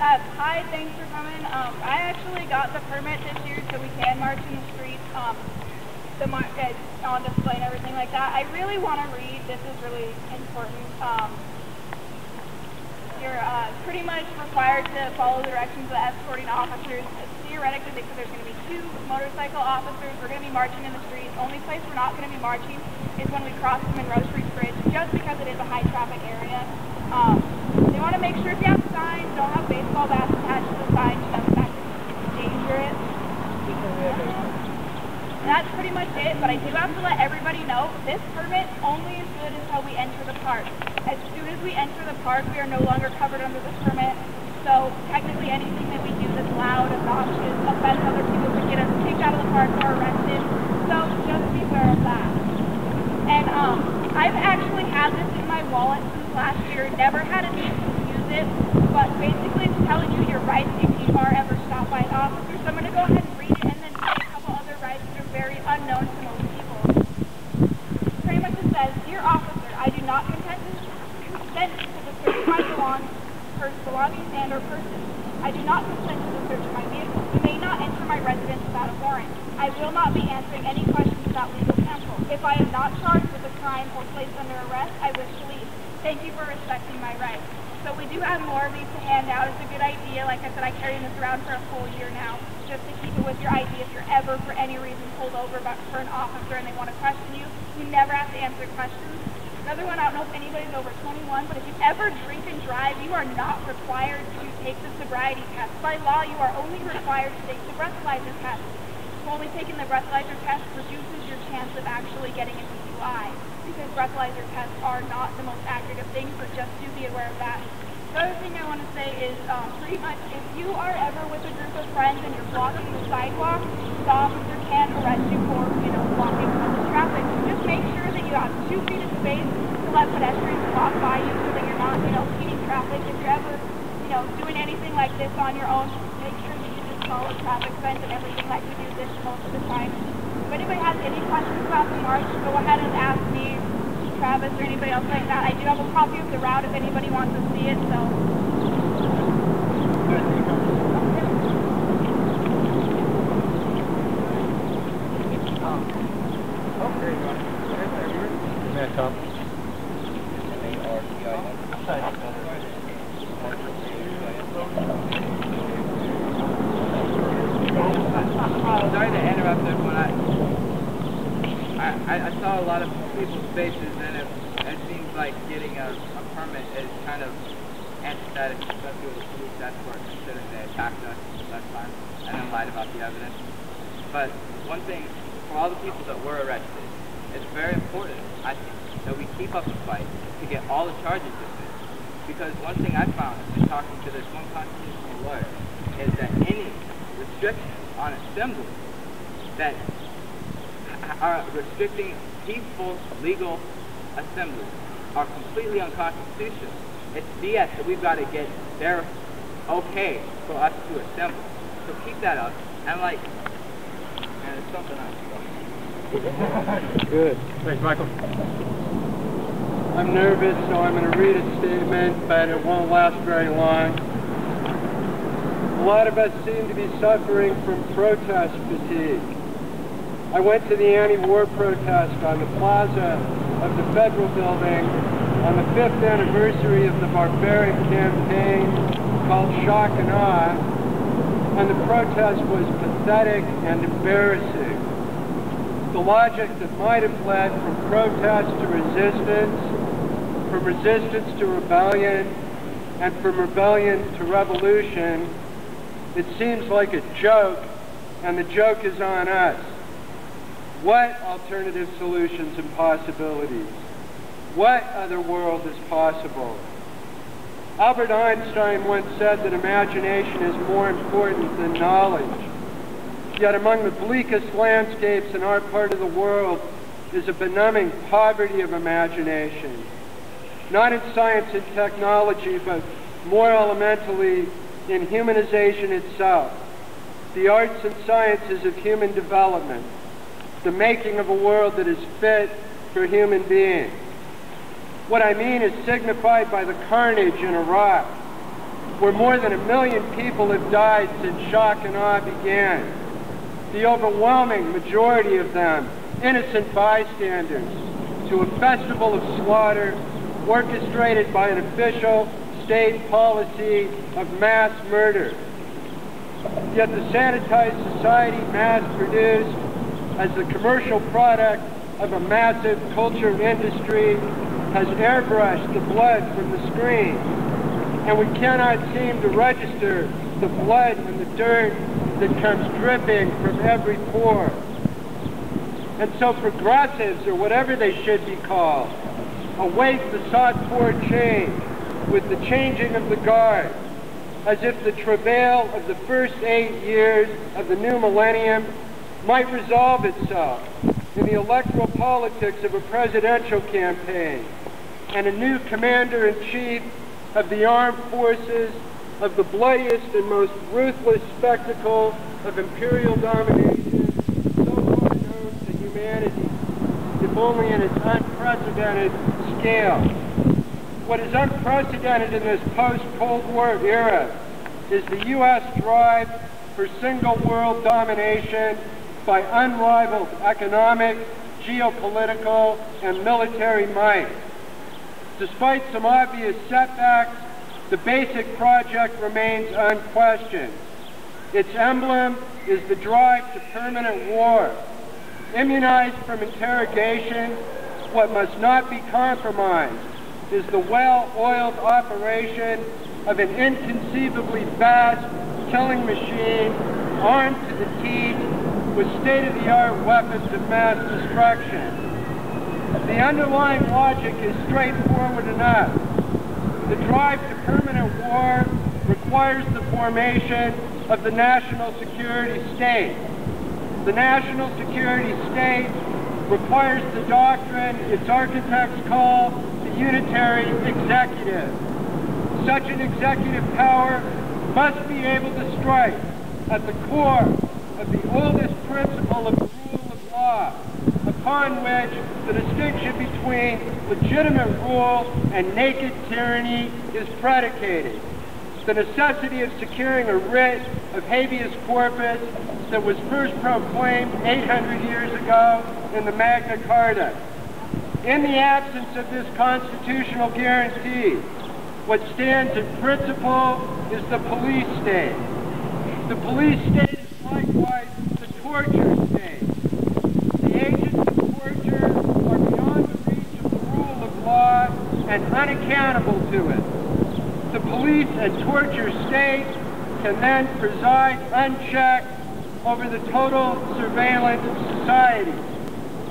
Hi, thanks for coming. I actually got the permit this year so we can march in the streets, on display and everything like that. I really want to read, this is really important. You're pretty much required to follow the directions of the escorting officers. Theoretically, they said there's going to be 2 motorcycle officers. We're going to be marching in the streets. Only place we're not going to be marching is when we cross the Monroe Street Bridge, just because it is a high traffic area. They want to make sure if you have signs, don't have baseball bats attached to the signs, you know, the fact that it's dangerous. And that's pretty much it, but I do have to let everybody know, this permit only is good until we enter the park. As soon as we enter the park, we are no longer covered under this permit. So technically anything that we do that's loud, obnoxious, offends other people could get us kicked out of the park or arrested. So just be aware of that. And I've actually had this in my wallet since last year, never had a need to use it, but basically it's telling you your rights if you are ever stopped by an officer. So I'm going to go ahead and read it and then say a couple other rights that are very unknown to most people. Pretty much it says, "Dear officer, I do not consent to the search of my belongings and or person. I do not consent to the search of my vehicle. You may not enter my residence without a warrant. I will not be answering any questions without legal counsel. If I am not charged with a crime or placed under arrest, I wish to leave. Thank you for respecting my rights." So we do have more of these to hand out. It's a good idea. Like I said, I carry this around for a full year now, just to keep it with your ID. If you're ever, for any reason, pulled over for an officer and they want to question you, you never have to answer questions. Another one, I don't know if anybody's over 21, but if you ever drink and drive, you are not required to take the sobriety test. By law, you are only required to take the breathalyzer test. Only taking the breathalyzer test reduces your chance of actually getting a DUI, because breathalyzer tests are not the most accurate of things, but just do be aware of that. The other thing I want to say is pretty much if you are ever with a group of friends and you're blocking the sidewalk, the officer can arrest you for, blocking the traffic. So just make sure that you have 2 feet of space to let pedestrians walk by you so that you're not, impeding traffic. If you're ever, doing anything like this on your own, make sure that you just follow traffic signs and everything like we do this most of the time. If anybody has any questions about the march, go ahead and ask me, Travis, or anybody else like that. I do have a copy of the route if anybody wants to see it, so. Yeah, Tom. Sorry to interrupt everyone. I saw a lot of people's faces, and it seems like getting a permit is kind of antithetic, especially with the police escort, considering they attacked us last time and then lied about the evidence. But one thing, for all the people that were arrested, it's very important, I think, that we keep up the fight to get all the charges dismissed. Because one thing I found in talking to this one constitutional lawyer is that any restrictions on assembly that are restricting peaceful, legal assemblies are completely unconstitutional. It's BS that we've got to get their okay for us to assemble. So keep that up. And there's something else. Good. Thanks, Michael. I'm nervous, so I'm going to read a statement, but it won't last very long. A lot of us seem to be suffering from protest fatigue. I went to the anti-war protest on the plaza of the Federal Building on the 5th anniversary of the barbaric campaign called Shock and Awe, and the protest was pathetic and embarrassing. The logic that might have led from protest to resistance, from resistance to rebellion, and from rebellion to revolution, it seems like a joke, and the joke is on us. What alternative solutions and possibilities? What other world is possible? Albert Einstein once said that imagination is more important than knowledge. Yet among the bleakest landscapes in our part of the world is a benumbing poverty of imagination. Not in science and technology, but more elementally in humanization itself. The arts and sciences of human development. The making of a world that is fit for human beings. What I mean is signified by the carnage in Iraq, where more than 1 million people have died since shock and awe began. The overwhelming majority of them innocent bystanders to a festival of slaughter orchestrated by an official state policy of mass murder. Yet the sanitized society mass-produced as the commercial product of a massive culture industry has airbrushed the blood from the screen, and we cannot seem to register the blood and the dirt that comes dripping from every pore. And so progressives, or whatever they should be called, await the sought-for change with the changing of the guard, as if the travail of the first 8 years of the new millennium might resolve itself in the electoral politics of a presidential campaign and a new commander-in-chief of the armed forces of the bloodiest and most ruthless spectacle of imperial domination so far known to humanity, if only in its unprecedented scale. What is unprecedented in this post-Cold War era is the U.S. drive for single world domination by unrivaled economic, geopolitical, and military might. Despite some obvious setbacks, the basic project remains unquestioned. Its emblem is the drive to permanent war. Immunized from interrogation, what must not be compromised is the well-oiled operation of an inconceivably fast killing machine armed to the teeth with state-of-the-art weapons of mass destruction. The underlying logic is straightforward enough. The drive to permanent war requires the formation of the national security state. The national security state requires the doctrine its architects call the unitary executive. Such an executive power must be able to strike at the core of the oldest principle of the rule of law, upon which the distinction between legitimate rule and naked tyranny is predicated. The necessity of securing a writ of habeas corpus that was first proclaimed 800 years ago in the Magna Carta. In the absence of this constitutional guarantee, what stands in principle is the police state. The police state is likewise the torture state. The agents of torture are beyond the reach of the rule of law and unaccountable to it. The police and torture state can then preside unchecked over the total surveillance of society.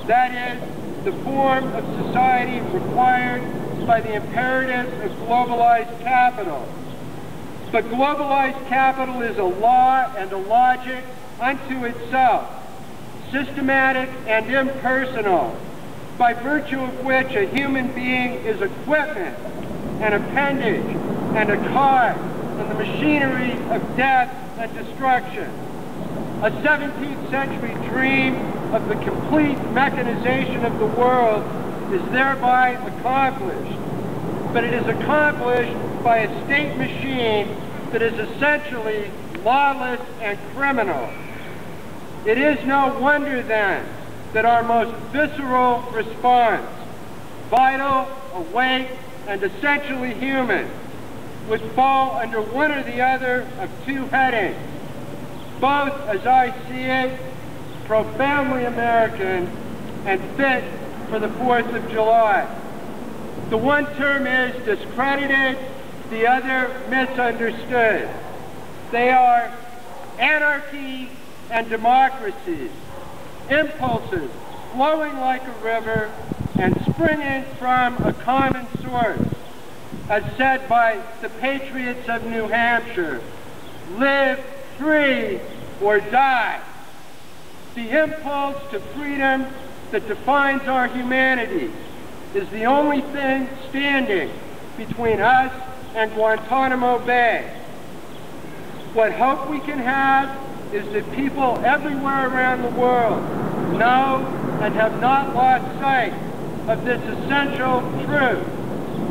That is, the form of society required by the imperatives of globalized capital. But globalized capital is a law and a logic unto itself, systematic and impersonal, by virtue of which a human being is equipment, an appendage, and a cog in the machinery of death and destruction. A 17th century dream of the complete mechanization of the world is thereby accomplished. But it is accomplished by a state machine that is essentially lawless and criminal. It is no wonder then that our most visceral response, vital, awake, and essentially human, would fall under one or the other of two headings, both, as I see it, profoundly American and fit for the 4th of July. The one term is discredited, the other misunderstood. They are anarchy and democracy, impulses flowing like a river and springing from a common source. As said by the patriots of New Hampshire, live free or die. The impulse to freedom that defines our humanity is the only thing standing between us and Guantanamo Bay. What hope we can have is that people everywhere around the world know and have not lost sight of this essential truth.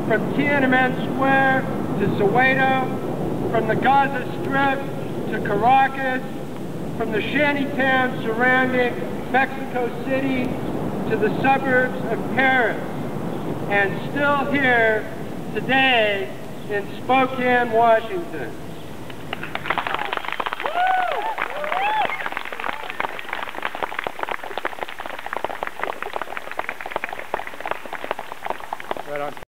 From Tiananmen Square to Soweto, from the Gaza Strip to Caracas, from the shantytowns surrounding Mexico City to the suburbs of Paris, and still here today in Spokane, Washington. Right on.